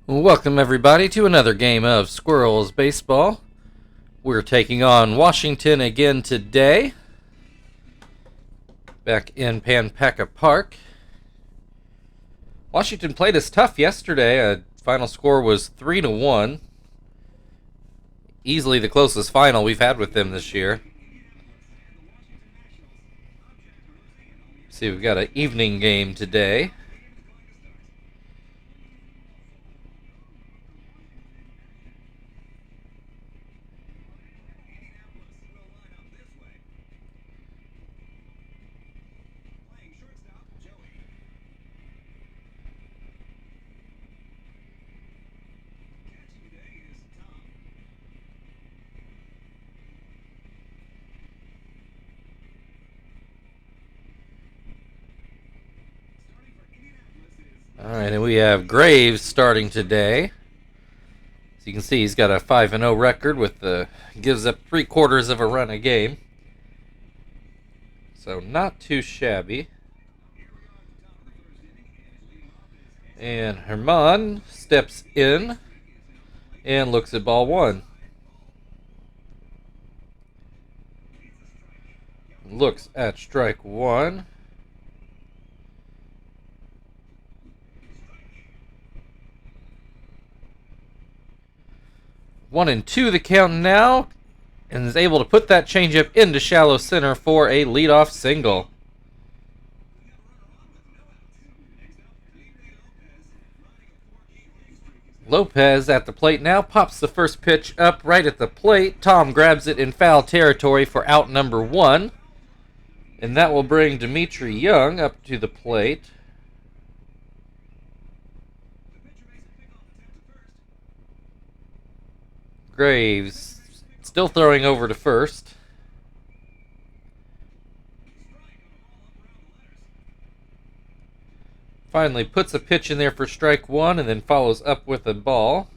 Welcome everybody to another game of Squirrels Baseball. We're taking on Washington again today. Back in Panpaca Park. Washington played us tough yesterday. Final score was 3-1. Easily the closest final we've had with them this year. See, we've got an evening game today. Alright, and we have Graves starting today. As you can see, he's got a 5-0 record with gives up 3/4 of a run a game. So not too shabby. And Herman steps in and looks at ball one. Looks at strike one. One and two the count now, and is able to put that changeup into shallow center for a leadoff single. Lopez at the plate now, pops the first pitch up right at the plate. Tom grabs it in foul territory for out number one, and that will bring Dimitri Young up to the plate. Graves still throwing over to first. Finally puts a pitch in there for strike one and then follows up with a ball.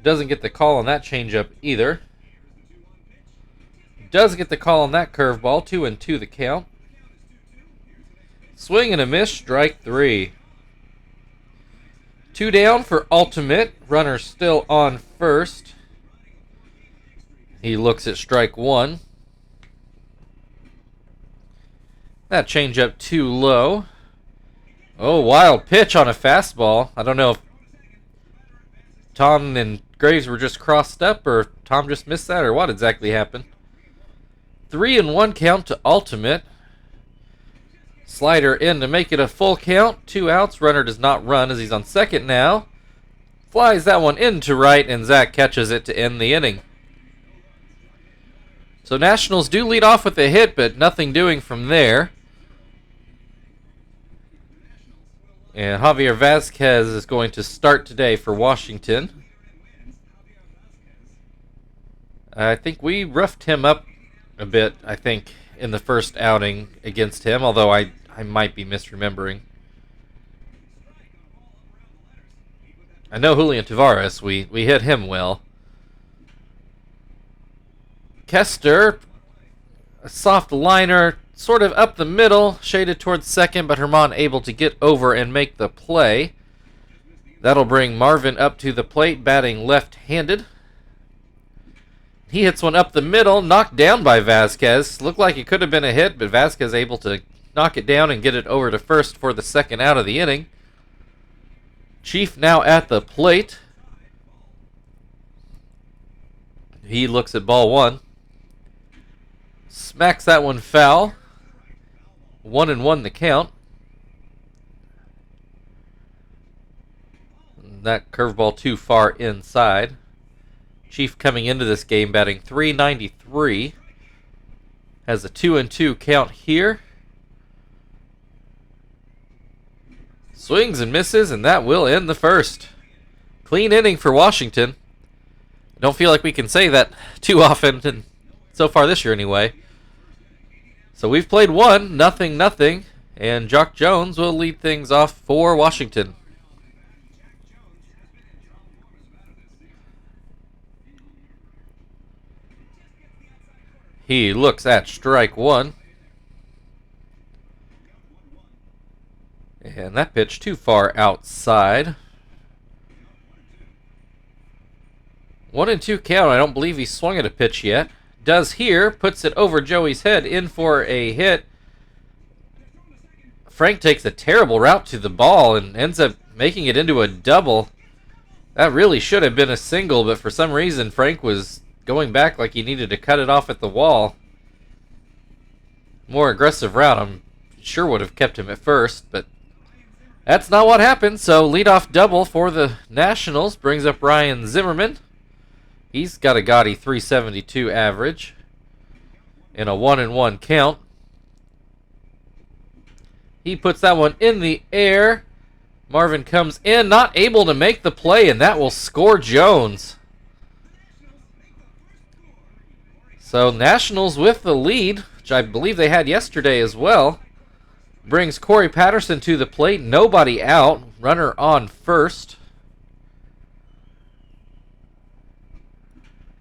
Doesn't get the call on that changeup either. Does get the call on that curveball. 2-2 the count. Swing and a miss, strike three. Two down for ultimate. Runner still on first. He looks at strike one. That changeup too low. Oh, wild pitch on a fastball. I don't know if Tom and Graves were just crossed up or Tom just missed that or what exactly happened. 3-1 count to ultimate. Slider in to make it a full count. 2 outs. Runner does not run as he's on second now. Flies that one into right, and Zach catches it to end the inning. So Nationals do lead off with a hit, but nothing doing from there. And Javier Vazquez is going to start today for Washington. I think we roughed him up a bit, in the first outing against him, although I might be misremembering. I know Julian Tavares, we hit him well. Kester, a soft liner, sort of up the middle, shaded towards second, but Herman able to get over and make the play. That'll bring Marvin up to the plate, batting left-handed. He hits one up the middle, knocked down by Vazquez. Looked like it could have been a hit, but Vazquez able to knock it down and get it over to first for the second out of the inning. Chief now at the plate. He looks at ball one. Smacks that one foul. 1-1 the count. That curveball too far inside. Chief coming into this game batting .393. Has a 2-2 count here. Swings and misses, and that will end the first. Clean inning for Washington. I don't feel like we can say that too often, so far this year anyway. So we've played 1-0, and Jock Jones will lead things off for Washington. He looks at strike one. And that pitch too far outside. 1-2 count. I don't believe he swung at a pitch yet. Does here. Puts it over Joey's head. In for a hit. Frank takes a terrible route to the ball and ends up making it into a double. That really should have been a single, but for some reason Frank was going back like he needed to cut it off at the wall. More aggressive route, I'm sure, would have kept him at first, but that's not what happened. So leadoff double for the Nationals brings up Ryan Zimmerman. He's got a gaudy 372 average in a 1-1 count. He puts that one in the air. Marvin comes in, not able to make the play, and that will score Jones. So Nationals with the lead, which I believe they had yesterday as well, brings Corey Patterson to the plate. Nobody out. Runner on first.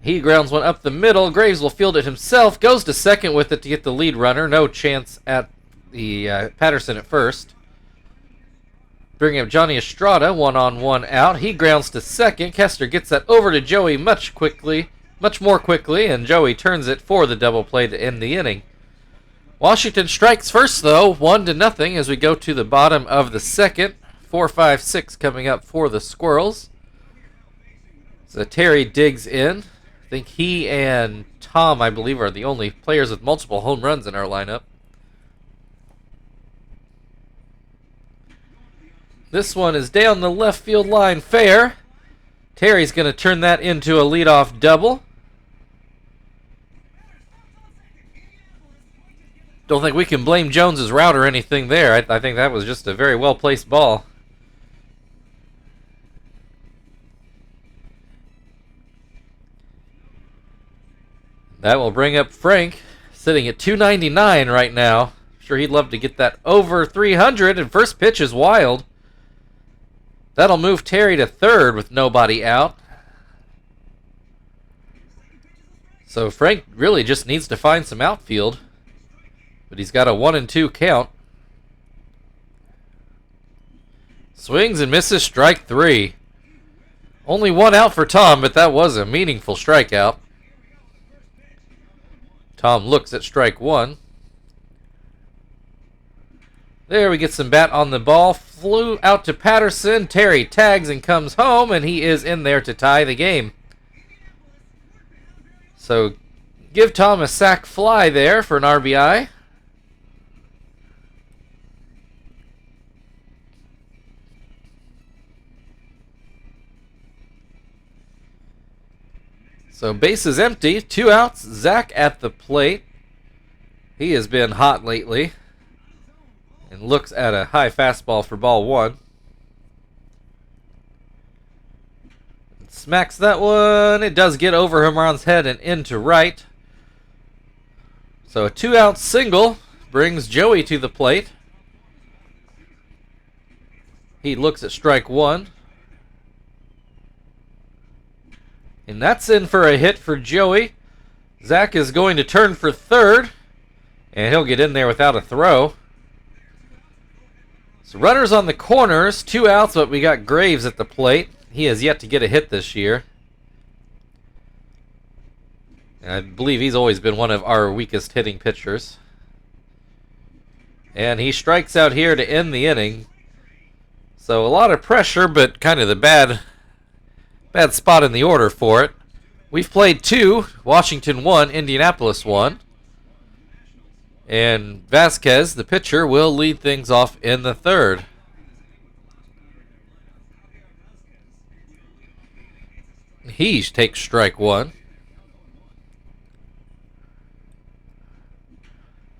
He grounds one up the middle. Graves will field it himself. Goes to second with it to get the lead runner. No chance at the Patterson at first. Bringing up Johnny Estrada, 1-on-1 out. He grounds to second. Kester gets that over to Joey much more quickly, and Joey turns it for the double play to end the inning. Washington strikes first, though, 1-0 as we go to the bottom of the second. 4-5-6 coming up for the Squirrels. So Terry digs in. I think he and Tom, I believe, are the only players with multiple home runs in our lineup. This one is down the left field line fair. Terry's going to turn that into a leadoff double. Don't think we can blame Jones's route or anything there. I think that was just a very well-placed ball. That will bring up Frank, sitting at 299 right now. I'm sure he'd love to get that over 300, and first pitch is wild. That'll move Terry to third with nobody out. So Frank really just needs to find some outfield. But he's got a 1-2 count. Swings and misses, strike three. Only one out for Tom, but that was a meaningful strikeout. Tom looks at strike one. There we get some bat on the ball. Flew out to Patterson. Terry tags and comes home, and he is in there to tie the game. So give Tom a sac fly there for an RBI. So base is empty. 2 outs. Zach at the plate. He has been hot lately. And looks at a high fastball for ball one. Smacks that one. It does get over Herman's head and into right. So a 2-out single brings Joey to the plate. He looks at strike one. And that's in for a hit for Joey. Zach is going to turn for third. And he'll get in there without a throw. So runners on the corners, 2 outs, but we got Graves at the plate. He has yet to get a hit this year. And I believe he's always been one of our weakest hitting pitchers. And he strikes out here to end the inning. So a lot of pressure, but kind of the bad spot in the order for it. We've played 2, Washington 1, Indianapolis 1. And Vasquez, the pitcher, will lead things off in the third. He takes strike one.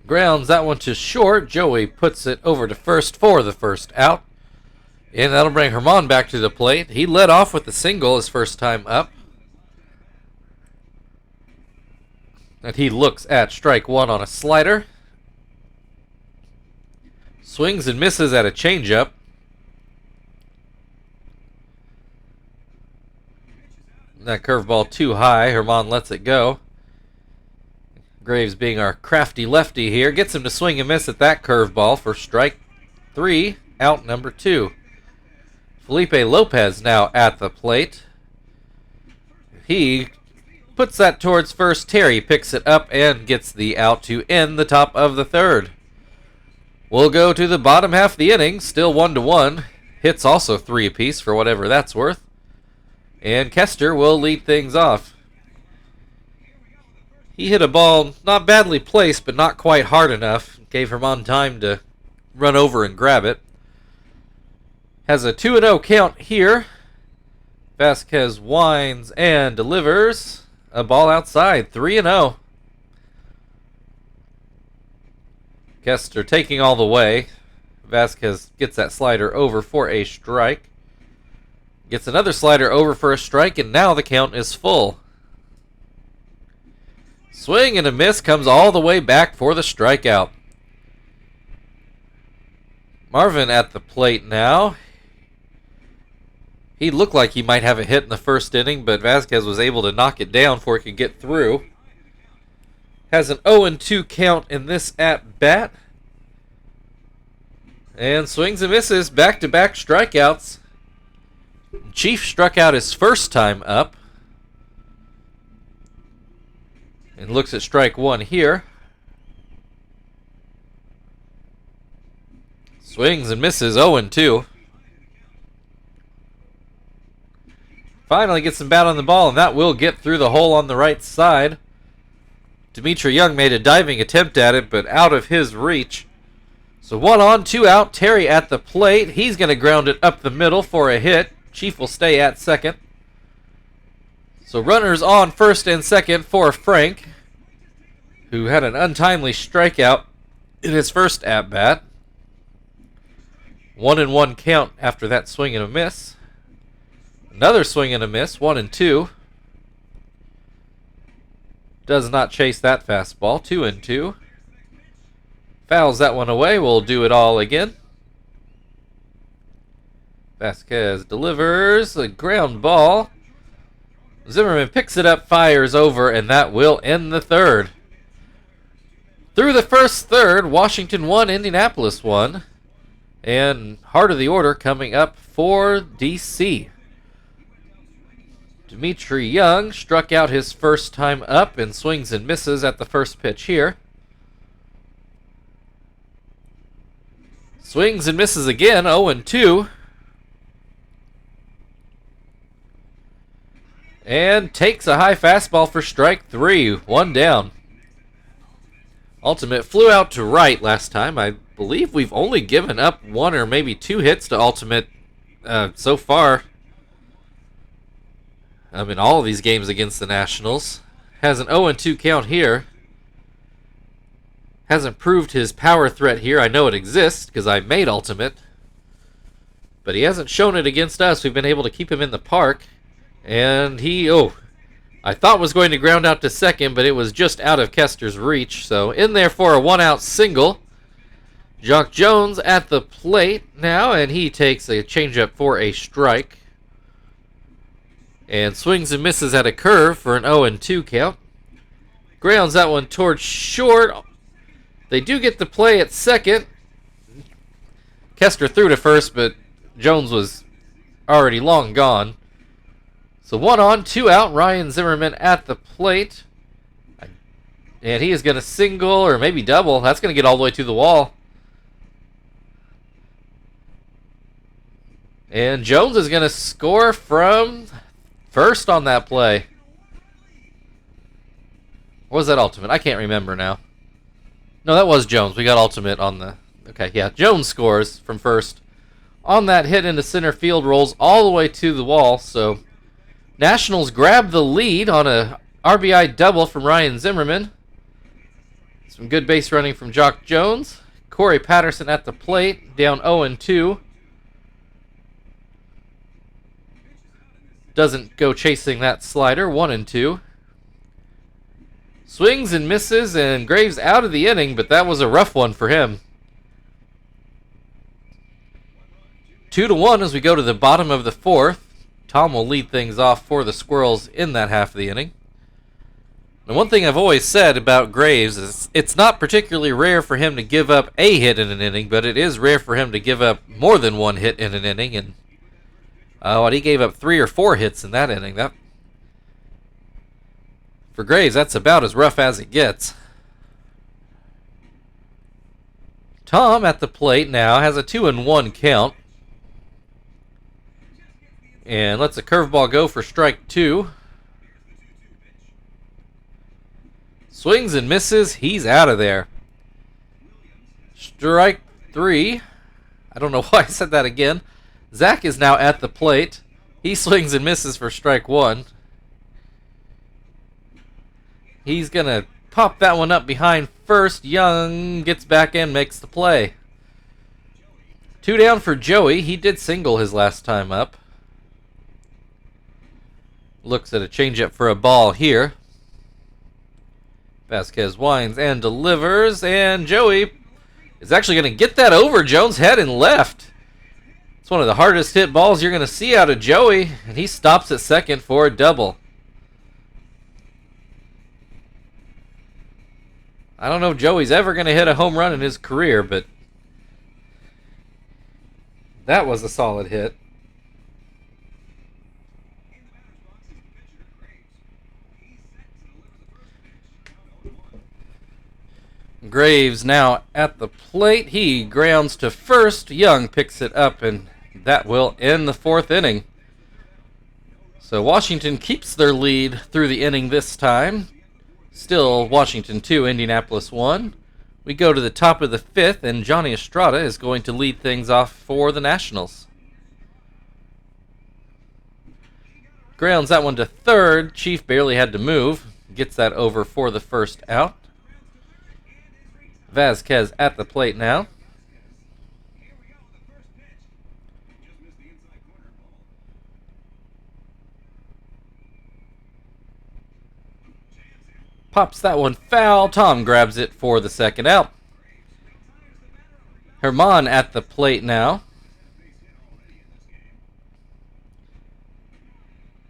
Grounds that one to short. Joey puts it over to first for the first out. And that'll bring Herman back to the plate. He led off with the single his first time up. And he looks at strike one on a slider. Swings and misses at a changeup. That curveball too high. Herman lets it go. Graves, being our crafty lefty here, gets him to swing and miss at that curveball for strike three, out number 2. Felipe Lopez now at the plate. He puts that towards first. Terry picks it up and gets the out to end the top of the third. We'll go to the bottom half of the inning, still 1-1. Hits also 3 apiece for whatever that's worth. And Kester will lead things off. He hit a ball not badly placed, but not quite hard enough. Gave Herman time to run over and grab it. Has a 2-0 count here. Vasquez winds and delivers a ball outside, 3-0. Kester taking all the way. Vasquez gets that slider over for a strike. Gets another slider over for a strike, and now the count is full. Swing and a miss, comes all the way back for the strikeout. Marvin at the plate now. He looked like he might have a hit in the first inning, but Vasquez was able to knock it down before he could get through. Has an 0-2 count in this at-bat. And swings and misses, back-to-back strikeouts. Chief struck out his first time up. And looks at strike one here. Swings and misses, 0-2. Finally gets some bat on the ball, and that will get through the hole on the right side. Dimitri Young made a diving attempt at it, but out of his reach. So 1 on, 2 out. Terry at the plate. He's going to ground it up the middle for a hit. Chief will stay at second. So runners on first and second for Frank, who had an untimely strikeout in his first at-bat. 1-1 count after that swing and a miss. Another swing and a miss, 1-2. Does not chase that fastball, 2-2. Fouls that one away, we'll do it all again. Vasquez delivers a ground ball. Zimmerman picks it up, fires over, and that will end the third. Through the first third, Washington 1, Indianapolis 1. And heart of the order coming up for DC. Dimitri Young struck out his first time up and swings and misses at the first pitch here. Swings and misses again, 0-2. And takes a high fastball for strike 3, 1 down. Ultimate flew out to right last time. I believe we've only given up 1 or maybe 2 hits to Ultimate so far. In all of these games against the Nationals. Has an 0-2 count here. Hasn't proved his power threat here. I know it exists because I made Ultimate. But he hasn't shown it against us. We've been able to keep him in the park. And he, I thought was going to ground out to second, but it was just out of Kester's reach. So in there for a 1-out single. Jock Jones at the plate now, and he takes a changeup for a strike. And swings and misses at a curve for an 0-2 count. Grounds that one towards short. They do get the play at second. Kester threw to first, but Jones was already long gone. So 1 on, 2 out. Ryan Zimmerman at the plate. And he is going to single or maybe double. That's going to get all the way to the wall. And Jones is going to score from first on that play. Or was that Ultimate? I can't remember now. No, that was Jones. We got Ultimate on the... Okay, yeah. Jones scores from first on that hit into center field. Rolls all the way to the wall. So Nationals grab the lead on a RBI double from Ryan Zimmerman. Some good base running from Jock Jones. Corey Patterson at the plate. Down 0-2. Doesn't go chasing that slider. 1-2. Swings and misses, and Graves out of the inning, but that was a rough one for him. 2-1 as we go to the bottom of the fourth. Tom will lead things off for the Squirrels in that half of the inning. And one thing I've always said about Graves is it's not particularly rare for him to give up a hit in an inning, but it is rare for him to give up more than 1 hit in an inning, and he gave up 3 or 4 hits in that inning. For Graves, that's about as rough as it gets. Tom at the plate now has a 2-1 count. And lets a curveball go for strike 2. Swings and misses. He's out of there. Strike 3. I don't know why I said that again. Zach is now at the plate. He swings and misses for strike 1. He's going to pop that one up behind first. Young gets back in, makes the play. 2 down for Joey. He did single his last time up. Looks at a changeup for a ball here. Vasquez winds and delivers, and Joey is actually going to get that over Jones' head and left. It's one of the hardest hit balls you're going to see out of Joey, and he stops at second for a double. I don't know if Joey's ever going to hit a home run in his career, but that was a solid hit. Graves now at the plate. He grounds to first. Young picks it up, and that will end the 4th inning. So Washington keeps their lead through the inning this time. Still Washington 2, Indianapolis 1. We go to the top of the 5th, and Johnny Estrada is going to lead things off for the Nationals. Grounds that one to third. Chief barely had to move. Gets that over for the first out. Vasquez at the plate now. Pops that one foul. Tom grabs it for the second out. Herman at the plate now.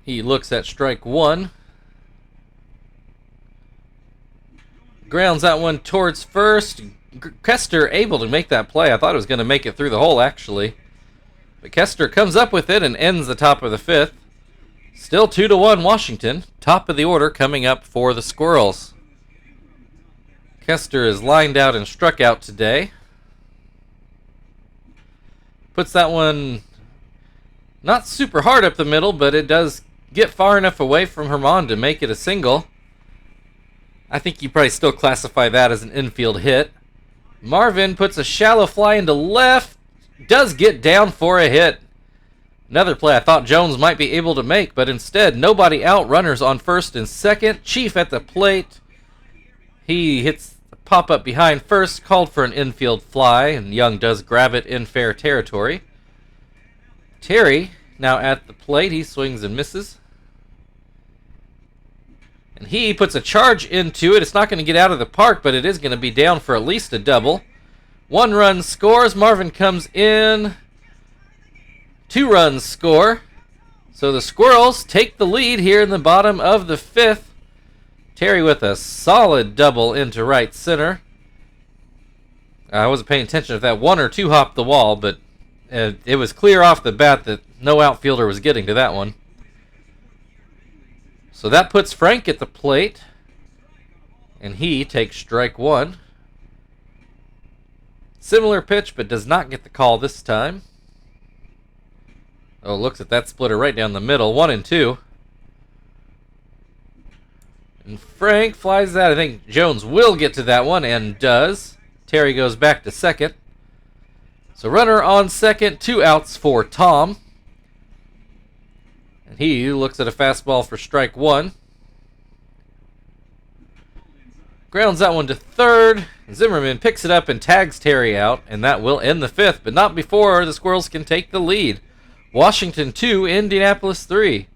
He looks at strike 1. Grounds that one towards first. Kester able to make that play. I thought it was going to make it through the hole, actually. But Kester comes up with it and ends the top of the 5th. Still 2-1 Washington. Top of the order coming up for the Squirrels. Kester is lined out and struck out today. Puts that one not super hard up the middle, but it does get far enough away from Herman to make it a single. I think you probably still classify that as an infield hit. Marvin puts a shallow fly into left. Does get down for a hit. Another play I thought Jones might be able to make, but instead nobody out. Runners on first and second. Chief at the plate. He hits the pop-up behind first. Called for an infield fly, and Young does grab it in fair territory. Terry now at the plate. He swings and misses. And he puts a charge into it. It's not going to get out of the park, but it is going to be down for at least a double. 1 run scores. Marvin comes in. 2 runs score. So the Squirrels take the lead here in the bottom of the 5th. Terry with a solid double into right center. I wasn't paying attention if that 1 or 2 hopped the wall, but it was clear off the bat that no outfielder was getting to that one. So that puts Frank at the plate, and he takes strike 1. Similar pitch, but does not get the call this time. Oh, looks at that splitter right down the middle, 1-2. And Frank flies that. I think Jones will get to that one, and does. Terry goes back to second. So runner on second, 2 outs for Tom. And he looks at a fastball for strike 1. Grounds that one to third. Zimmerman picks it up and tags Terry out, and that will end the 5th, but not before the Squirrels can take the lead. Washington 2, Indianapolis 3.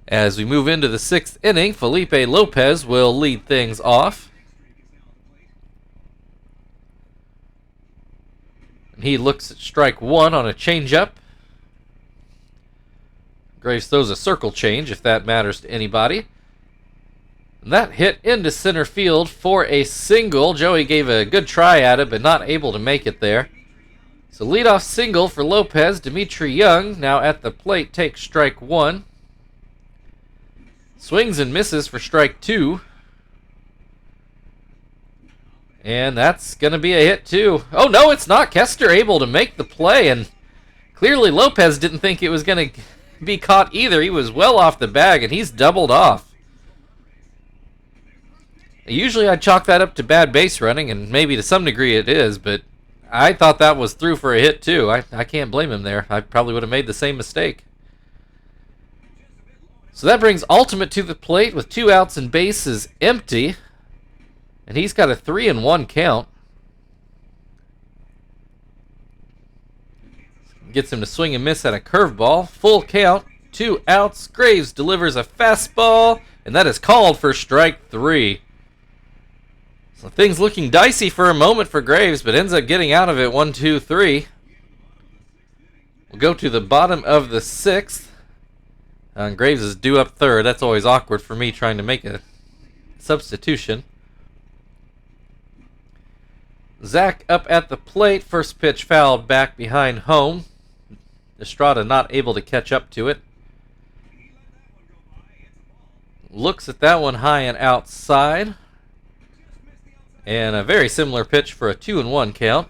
As we move into the 6th inning, Felipe Lopez will lead things off. And he looks at strike 1 on a changeup. Graves throws a circle change, if that matters to anybody. And that hit into center field for a single. Joey gave a good try at it, but not able to make it there. So leadoff single for Lopez. Dimitri Young now at the plate takes strike 1. Swings and misses for strike 2. And that's going to be a hit too. Oh, no, it's not. Kester able to make the play, and clearly Lopez didn't think it was going to be caught either. He was well off the bag, and he's doubled off. Usually I'd chalk that up to bad base running, and maybe to some degree it is, but I thought that was through for a hit too. I can't blame him there. I probably would have made the same mistake. So that brings Ultimate to the plate with 2 outs and bases empty. And he's got a 3-1 count. Gets him to swing and miss at a curveball. Full count, 2 outs. Graves delivers a fastball, and that is called for strike 3. So things looking dicey for a moment for Graves, but ends up getting out of it 1-2-3. We'll go to the bottom of the 6th. Graves is due up third. That's always awkward for me trying to make a substitution. Zach up at the plate. First pitch fouled back behind home. Estrada not able to catch up to it. Looks at that one high and outside. And a very similar pitch for a 2-1 count.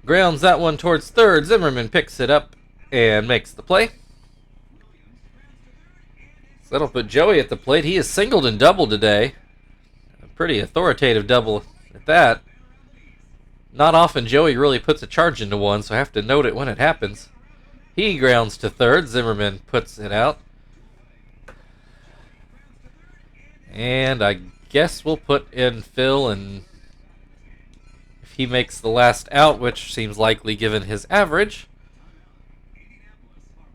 Grounds that one towards third. Zimmerman picks it up and makes the play. So that'll put Joey at the plate. He is singled and doubled today. A pretty authoritative double at that. Not often Joey really puts a charge into one, so I have to note it when it happens. He grounds to third. Zimmerman puts it out. And I guess we'll put in Phil, and if he makes the last out, which seems likely given his average,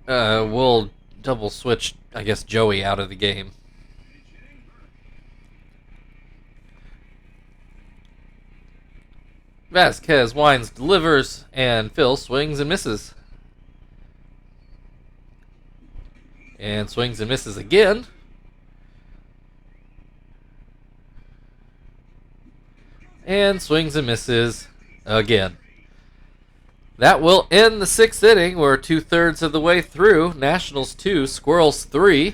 we'll double switch, I guess, Joey out of the game. Vasquez winds, delivers, and Phil swings and misses. And swings and misses again. And swings and misses again. That will end the 6th inning. We're 2/3 of the way through. Nationals 2, Squirrels 3.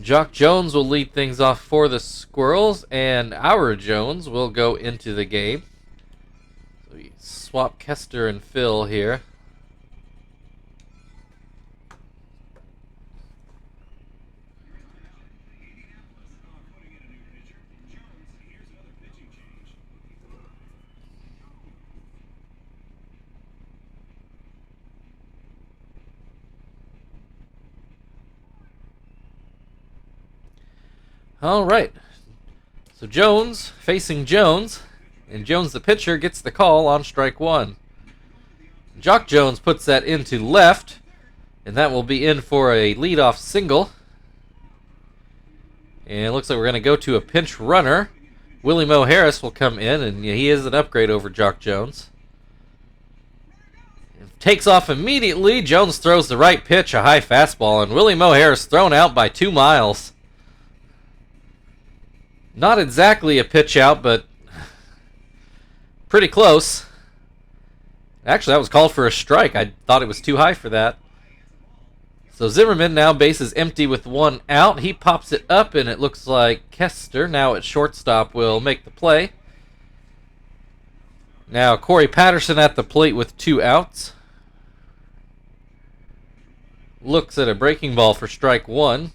Jock Jones will lead things off for the Squirrels, and our Jones will go into the game. So we swap Kester and Phil here. All right, so Jones facing Jones, and Jones the pitcher gets the call on strike 1. Jock Jones puts that into left, and that will be in for a leadoff single. And it looks like we're going to go to a pinch runner. Willie Mo Harris will come in, and he is an upgrade over Jock Jones. Takes off immediately. Jones throws the right pitch, a high fastball, and Willie Mo Harris thrown out by 2 miles. Not exactly a pitch out, but pretty close. Actually, that was called for a strike. I thought it was too high for that. So Zimmerman now bases empty with 1 out. He pops it up, and it looks like Kester, now at shortstop, will make the play. Now Corey Patterson at the plate with 2 outs. Looks at a breaking ball for strike 1.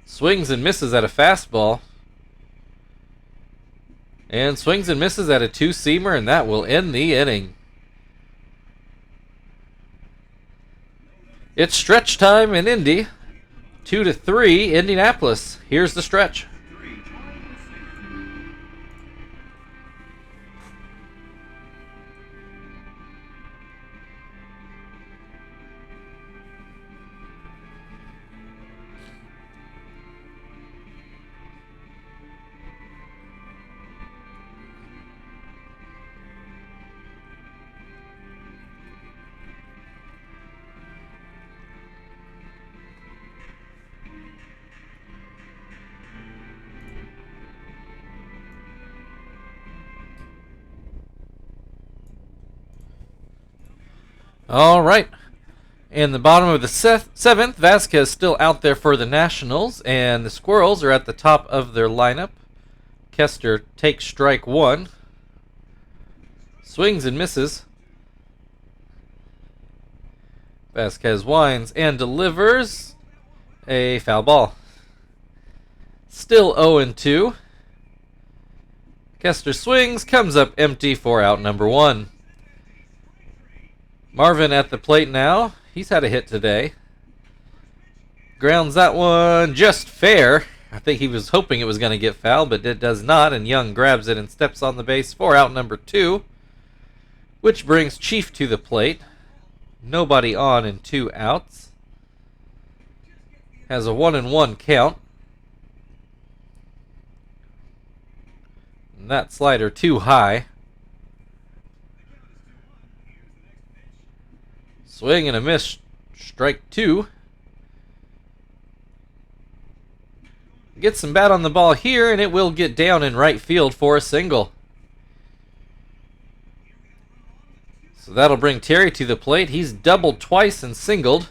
Swings and misses at a fastball. And swings and misses at a 2-seamer, and that will end the inning. It's stretch time in Indy. 2-3, Indianapolis. Here's the stretch. All right. In the bottom of the seventh, Vasquez still out there for the Nationals, and the Squirrels are at the top of their lineup. Kester takes strike one. Swings and misses. Vasquez winds and delivers a foul ball. Still 0-2. Kester swings, comes up empty for out number one. Marvin at the plate now. He's had a hit today. Grounds that one just fair. I think he was hoping it was going to get foul, but it does not, and Young grabs it and steps on the base for out number two, which brings Chief to the plate. Nobody on and 2 outs. Has a 1-1 count. And that slider too high. Swing and a miss. Strike two. Gets some bat on the ball here, and it will get down in right field for a single. So that'll bring Terry to the plate. He's doubled twice and singled.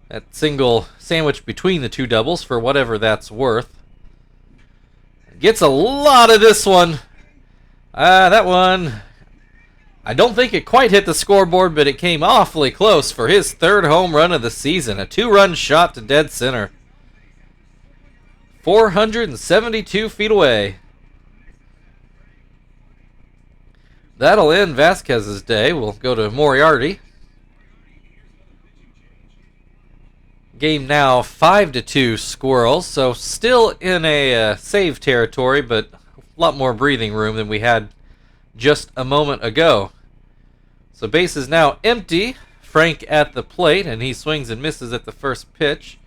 That single sandwiched between the two doubles for whatever that's worth. Gets a lot of this one. That one, I don't think it quite hit the scoreboard, but it came awfully close for his 3rd home run of the season. A 2-run shot to dead center. 472 feet away. That'll end Vasquez's day. We'll go to Moriarty. Game now 5-2 Squirrels, so still in a save territory, but a lot more breathing room than we had just a moment ago. So base is now empty. Frank at the plate, and he swings and misses at the first pitch.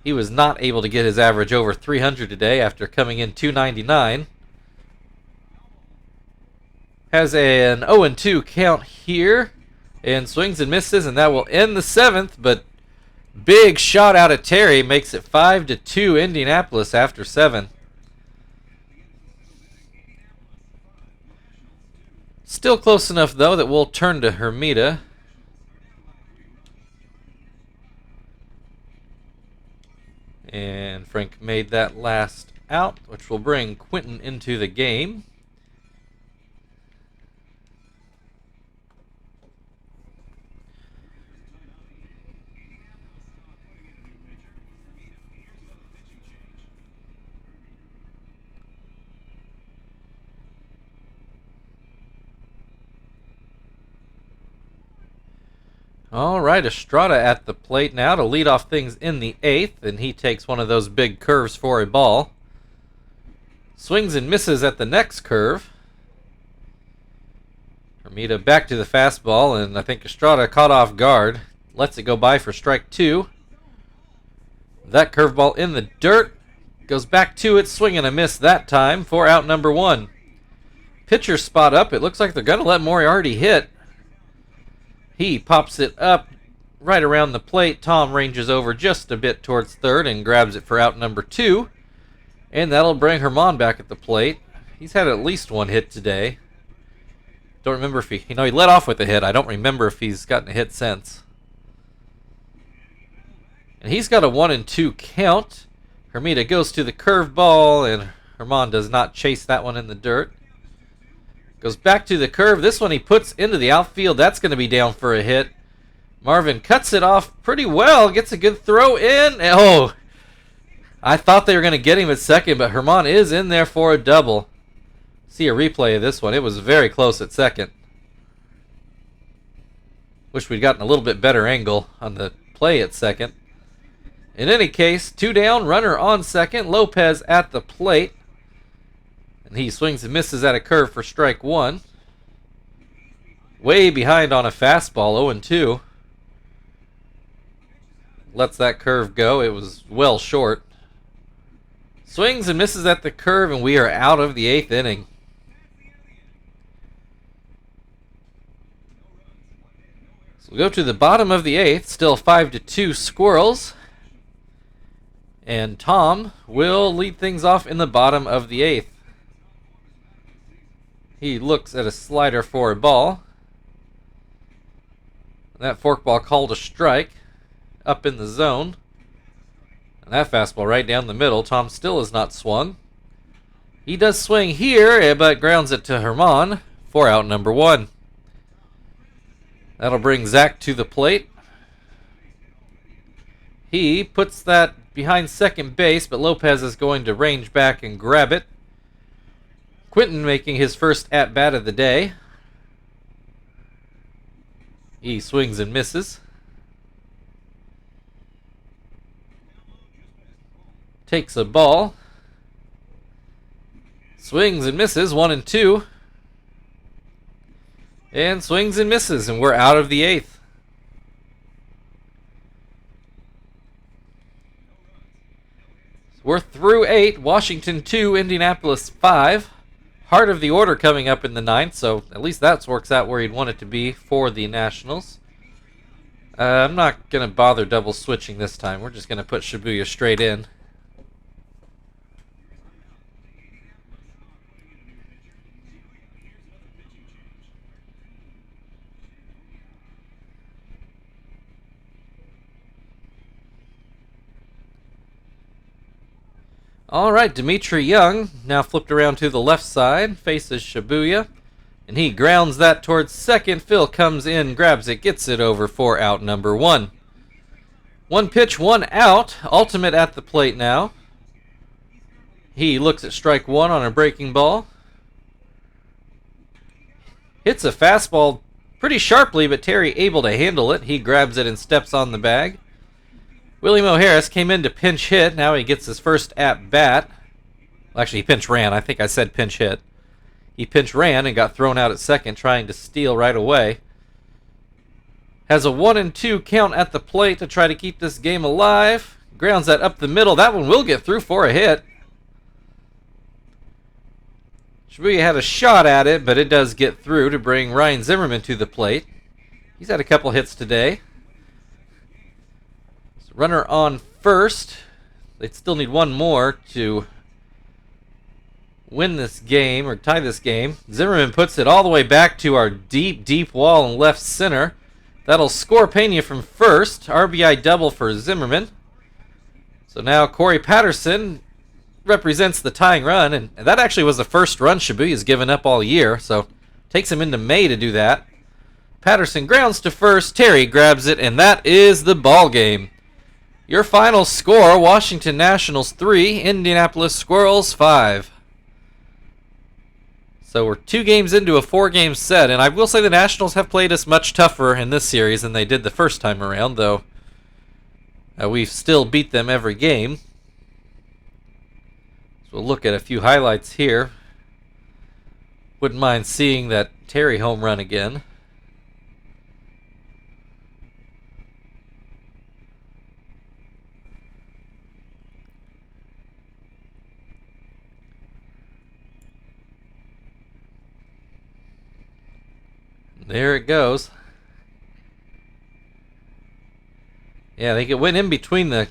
He was not able to get his average over 300 today after coming in 299. Has an 0-2 count here, and swings and misses, and that will end the 7th, but big shot out of Terry makes it 5-2 Indianapolis after 7. Still close enough, though, that we'll turn to Hermida. And Frank made that last out, which will bring Quentin into the game. All right, Estrada at the plate now to lead off things in the 8th, and he takes one of those big curves for a ball. Swings and misses at the next curve. Hermida back to the fastball, and I think Estrada caught off guard. Lets it go by for strike 2. That curveball in the dirt. Goes back to it, swing and a miss that time for out number 1. Pitcher spot up. It looks like they're going to let Moriarty hit. He pops it up right around the plate. Tom ranges over just a bit towards third and grabs it for out number 2. And that'll bring Herman back at the plate. He's had at least one hit today. Don't remember if he led off with a hit. I don't remember if he's gotten a hit since. And he's got a 1-2 count. Hermida goes to the curveball, and Herman does not chase that one in the dirt. Goes back to the curve. This one he puts into the outfield. That's going to be down for a hit. Marvin cuts it off pretty well. Gets a good throw in. Oh, I thought they were going to get him at second, but Herman is in there for a double. See a replay of this one. It was very close at second. Wish we'd gotten a little bit better angle on the play at second. In any case, 2 down, runner on second. Lopez at the plate. And he swings and misses at a curve for strike 1. Way behind on a fastball, 0-2. Lets that curve go. It was well short. Swings and misses at the curve, and we are out of the 8th inning. So we'll go to the bottom of the 8th. Still 5-2 Squirrels. And Tom will lead things off in the bottom of the 8th. He looks at a slider for a ball. That forkball called a strike up in the zone. And that fastball right down the middle. Tom still has not swung. He does swing here, but grounds it to Herman for out number 1. That'll bring Zach to the plate. He puts that behind second base, but Lopez is going to range back and grab it. Quinton making his first at-bat of the day. He swings and misses. Takes a ball. Swings and misses, 1-2. And swings and misses, and we're out of the 8th. We're through 8. Washington 2, Indianapolis 5. Heart of the order coming up in the 9th, so at least that works out where you'd want it to be for the Nationals. I'm not going to bother double switching this time. We're just going to put Shibuya straight in. All right, Dimitri Young now flipped around to the left side, faces Shibuya, and he grounds that towards second. Phil comes in, grabs it, gets it over for out number 1. 1 pitch, 1 out. Ultimate at the plate now. He looks at strike 1 on a breaking ball. Hits a fastball pretty sharply, but Terry able to handle it. He grabs it and steps on the bag. Willie Mo Harris came in to pinch hit. Now he gets his first at-bat. Well, actually, he pinch ran. I think I said pinch hit. He pinch ran and got thrown out at second, trying to steal right away. Has a 1-2 count at the plate to try to keep this game alive. Grounds that up the middle. That one will get through for a hit. Shibuya had a shot at it, but it does get through to bring Ryan Zimmerman to the plate. He's had a couple hits today. Runner on first. They'd still need one more to win this game or tie this game. Zimmerman puts it all the way back to our deep, deep wall in left center. That'll score Pena from first. RBI double for Zimmerman. So now Corey Patterson represents the tying run, and that actually was the first run Shibuya's given up all year, so takes him into May to do that. Patterson grounds to first. Terry grabs it, and that is the ball game. Your final score, Washington Nationals 3, Indianapolis Squirrels 5. So we're 2 games into a 4-game set, and I will say the Nationals have played us much tougher in this series than they did the first time around, though we've still beat them every game. So we'll look at a few highlights here. Wouldn't mind seeing that Terry home run again. There it goes. Yeah, they went in between the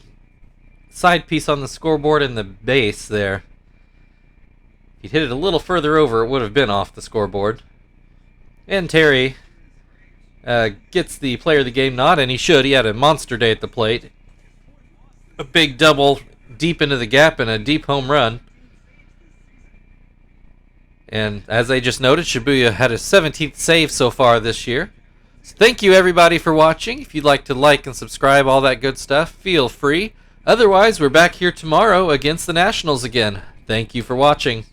side piece on the scoreboard and the base there. If he'd hit it a little further over, it would have been off the scoreboard. And Terry gets the player of the game nod, and he should. He had a monster day at the plate. A big double deep into the gap and a deep home run. And as I just noted, Shibuya had a 17th save so far this year. So thank you everybody for watching. If you'd like to like and subscribe, all that good stuff, feel free. Otherwise, we're back here tomorrow against the Nationals again. Thank you for watching.